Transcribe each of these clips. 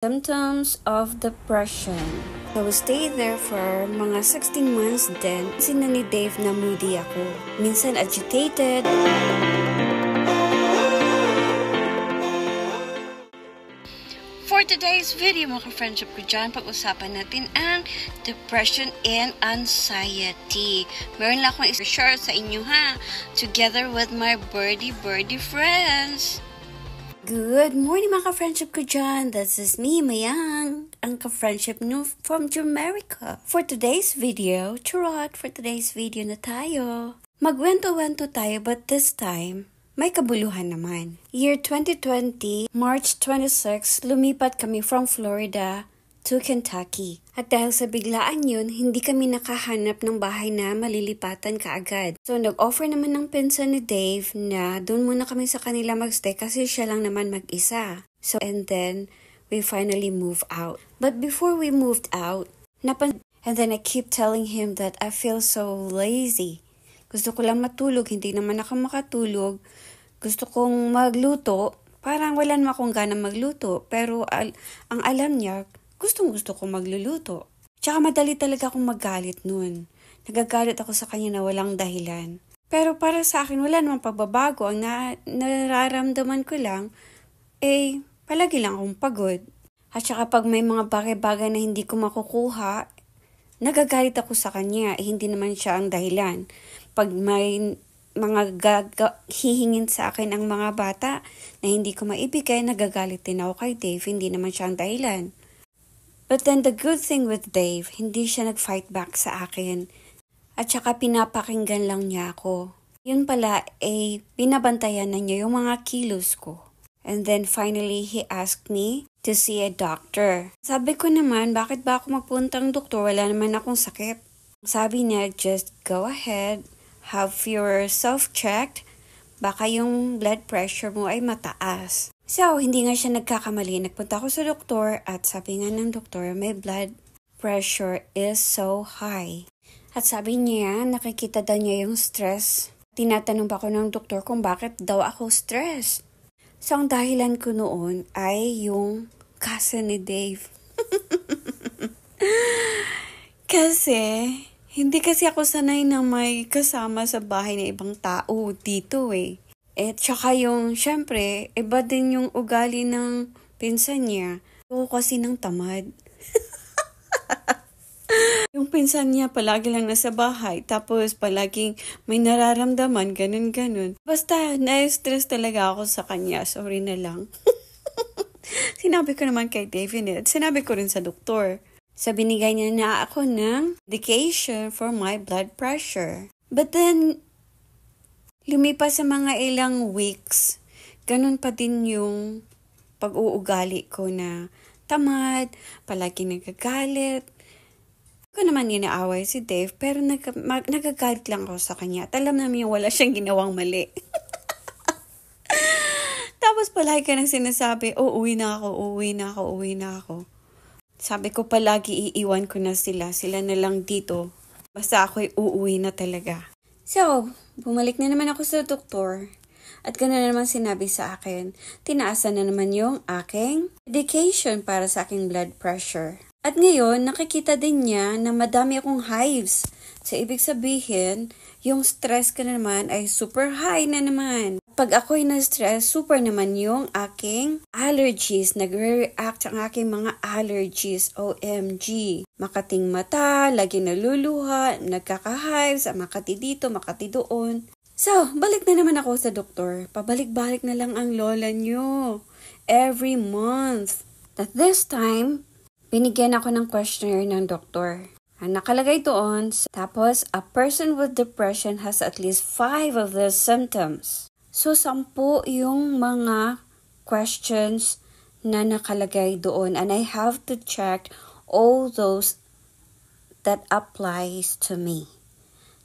Symptoms of depression. So, we stayed there for mga 16 months din. Sina ni Dave na moody ako. Minsan agitated. For today's video, mga ka-friendship ko dyan, pag-usapan natin ang depression and anxiety. Meron lang akong i-share sa inyo ha, together with my birdie friends. Good morning mga ka-friendship ko dyan. This is me, Mayang, ang ka-friendship nyo from Jamaica. For today's video, for today's video na tayo. Magwento-wento tayo but this time, may kabuluhan naman. Year 2020, March 26, lumipat kami from Florida to Kentucky. At dahil sa biglaan yun, hindi kami nakahanap ng bahay na malilipatan kaagad. So nag-offer naman ng pinsan ni Dave na doon muna kami sa kanila magstay kasi siya lang naman mag-isa. So and then, we finally moved out. But before we moved out, and then I keep telling him that I feel so lazy. Gusto ko lang matulog, hindi naman ako makatulog. Gusto kong magluto, parang wala naman akong gana magluto. Pero ang alam niya, gustong-gusto kong magluluto. Tsaka madali talaga akong magalit nun. Nagagalit ako sa kanya na walang dahilan. Pero para sa akin, wala namang pagbabago. Ang nararamdaman ko lang, palagi lang akong pagod. At saka pag may mga bagay-bagay na hindi ko makukuha, nagagalit ako sa kanya. Hindi naman siya ang dahilan. Pag may mga hihingin sa akin ang mga bata na hindi ko maibigay, nagagalit din ako kay Dave. Hindi naman siya ang dahilan. But then the good thing with Dave, hindi siya nag-fight back sa akin. At saka pinapakinggan lang niya ako. Yun pala, binabantayan na niya yung mga kilos ko. And then finally, he asked me to see a doctor. Sabi ko naman, bakit ba ako magpuntang doktor? Wala naman akong sakit. Sabi niya, just go ahead, have yourself checked. Baka yung blood pressure mo ay mataas. So, hindi nga siya nagkakamali. Nagpunta ako sa doktor at sabi nga ng doktor, my blood pressure is so high. At sabi niya, nakikita daw niya yung stress. Tinatanong pa ako ng doktor kung bakit daw ako stress. So, ang dahilan ko noon ay yung cousin ni Dave. Kasi, hindi kasi ako sanay na may kasama sa bahay na ibang tao dito tsaka yung, syempre, iba din yung ugali ng pinsan niya. Ako kasi ng tamad. Yung pinsan niya palagi lang nasa bahay, tapos palaging may nararamdaman, ganun. Basta, na-stress talaga ako sa kanya. Sorry na lang. Sinabi ko naman kay David, sinabi ko rin sa doktor. So, binigay niya na ako ng medication for my blood pressure. But then, lumipas sa mga ilang weeks, ganun pa din yung pag-uugali ko na tamad, palagi nagagalit. Hindi ko naman inaaway si Dave, pero nagagalit lang ako sa kanya. At alam namin yung wala siyang ginawang mali. Tapos palagi ka nang sinasabi, uwi na ako. Sabi ko palagi iiwan ko na sila na lang dito. Basta ako'y uuwi na talaga. So, bumalik na naman ako sa doktor. At gano'n na naman sinabi sa akin, tinaasan na naman yung aking medication para sa aking blood pressure. At ngayon, nakikita din niya na madami akong hives. So, ibig sabihin, yung stress ko na naman ay super high na naman. Pag ako'y na-stress, super naman yung aking allergies. Nagre-react ang aking mga allergies. OMG. Makating mata, lagi naluluha, nagkaka-hives, makati dito, makati doon. So, balik na naman ako sa doktor. Pabalik-balik na lang ang lola nyo. Every month. At this time, binigyan ako ng questionnaire ng doktor. Ang nakalagay doon, tapos, a person with depression has at least 5 of these symptoms. So, 10 yung mga questions na nakalagay doon. And I have to check all those that applies to me.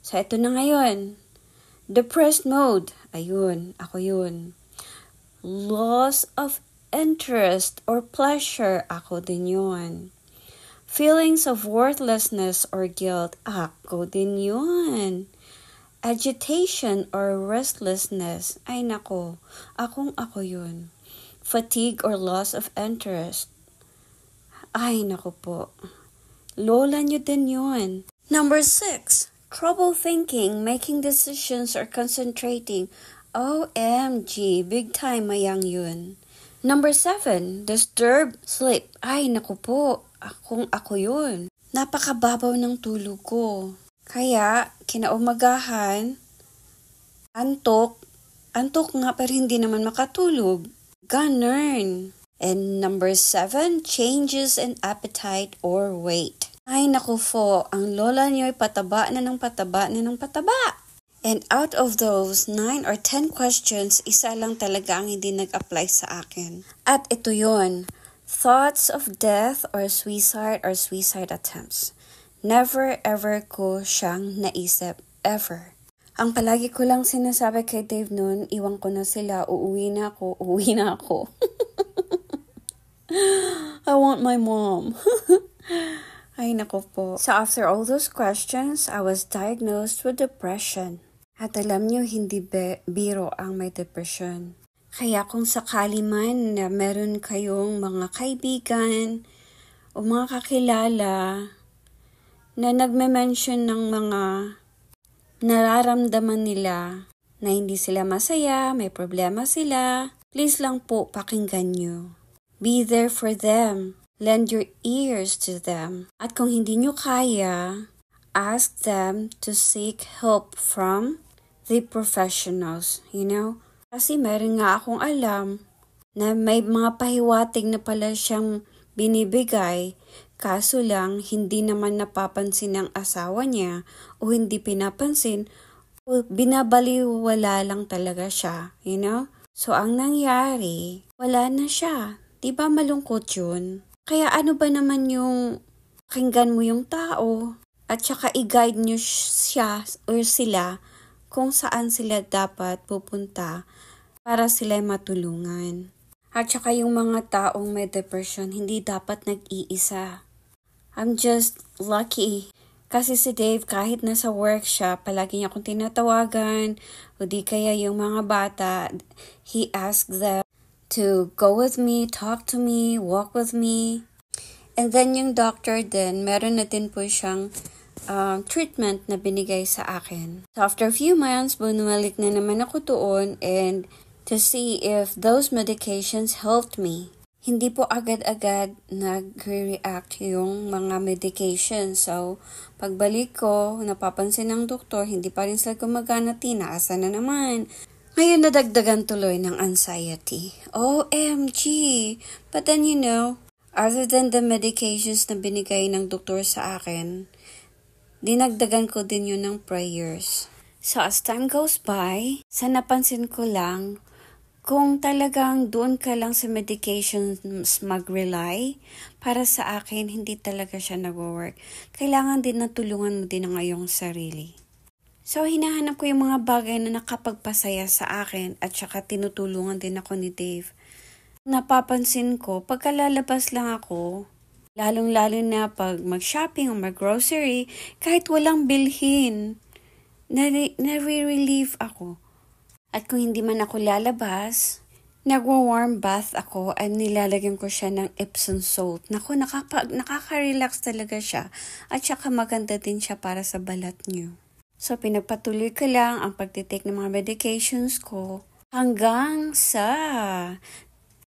So, ito na ngayon. Depressed mode. Ayun, ako yun. Loss of interest or pleasure. Ako din yun. Feelings of worthlessness or guilt. Ako din yun. Agitation or restlessness. Ay nako, ako yun. Fatigue or loss of interest. Ay, naku po. Lola nyo din yun. Number 6, trouble thinking, making decisions, or concentrating. OMG, big time mayang yun. Number 7, disturbed sleep. Ay, naku po. Ako yun. Napakababaw ng tulog ko. Kaya, kinaumagahan, antok nga pero hindi naman makatulog. Ganun. And number 7, changes in appetite or weight. Ay naku po, ang lola niyo ay pataba na ng pataba na ng pataba. And out of those 9 or 10 questions, isa lang talaga ang hindi nag-apply sa akin. At ito yun, thoughts of death or suicide attempts. Never ever ko siyang naisip, ever. Ang palagi ko lang sinasabi kay Dave noon, iwan ko na sila, uuwi na ako. I want my mom. Ay nako po. So after all those questions, I was diagnosed with depression. At alam niyo, hindi biro ang may depression. Kaya kung sakali man na meron kayong mga kaibigan o mga kakilala na nagme-mention ng mga nararamdaman nila na hindi sila masaya, may problema sila, please lang po pakinggan nyo. Be there for them. Lend your ears to them. At kung hindi nyo kaya, ask them to seek help from the professionals, you know? Kasi meron nga akong alam na may mga pahiwatig na pala siyang binibigay, kaso lang hindi naman napapansin ng asawa niya o hindi pinapansin o binabaliwala lang talaga siya, you know? So ang nangyari, wala na siya. Diba malungkot yun? Kaya ano ba naman yung pakinggan mo yung tao at saka i-guide nyo siya or sila kung saan sila dapat pupunta para sila matulungan. At saka yung mga taong may depression, hindi dapat nag-iisa. I'm just lucky. Kasi si Dave, kahit nasa work siya, palagi niya akong tinatawagan, o di kaya yung mga bata, he asked them to go with me, talk to me, walk with me. And then yung doctor din, meron na din po siyang treatment na binigay sa akin. So after a few months, bumalik na naman ako doon and to see if those medications helped me. Hindi po agad-agad nag-react yung mga medications. So pagbalik ko, napapansin ng doktor, hindi pa rin sila gumagana, tinaasa na naman. Ngayon nadagdagan tuloy ng anxiety. OMG! But then you know, other than the medications na binigay ng doktor sa akin, dinagdagan ko din yun ng prayers. So as time goes by, sa napansin ko lang, kung talagang doon ka lang sa medications mag-rely, para sa akin, hindi talaga siya nag-work. Kailangan din na tulungan mo din ang iyong sarili. So hinahanap ko yung mga bagay na nakapagpasaya sa akin at saka tinutulungan din ako ni Dave. Napapansin ko, pagkalalabas lang ako, lalong-lalo na pag mag-shopping o mag-grocery, kahit walang bilhin, nare-relieve ako. At kung hindi man ako lalabas, nagwa-warm bath ako at nilalagyan ko siya ng Epsom salt. Naku, nakaka-relax talaga siya at saka maganda din siya para sa balat niyo. So, pinagpatuloy ko lang ang pagtitake ng mga medications ko hanggang sa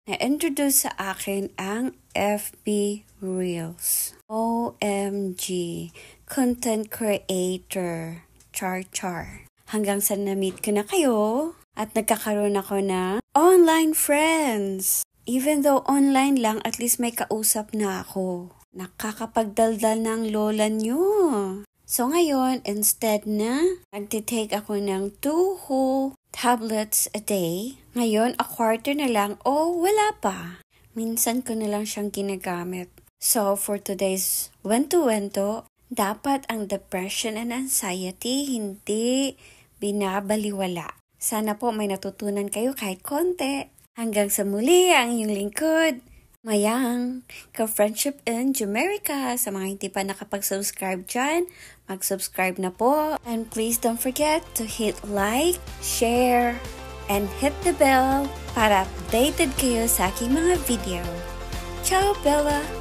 na-introduce sa akin ang FB Reels. OMG! Content creator. Char. Hanggang sa na-meet ko na kayo at nagkakaroon ako na online friends. Even though online lang, at least may kausap na ako. Nakakapagdaldal ng lola nyo. So ngayon, instead na nagtitake ako ng 2 whole tablets a day, ngayon a quarter na lang o wala pa. Minsan ko na lang siyang ginagamit. So for today's wento-wento, dapat ang depression and anxiety hindi binabaliwala. Sana po may natutunan kayo kahit konti. Hanggang sa muli, ang inyong lingkod, Mayang, ka-Friendship in Jamaica. Sa mga hindi pa nakapag-subscribe dyan, mag-subscribe na po. And please don't forget to hit like, share, and hit the bell para updated kayo sa aking mga video. Ciao, Bella!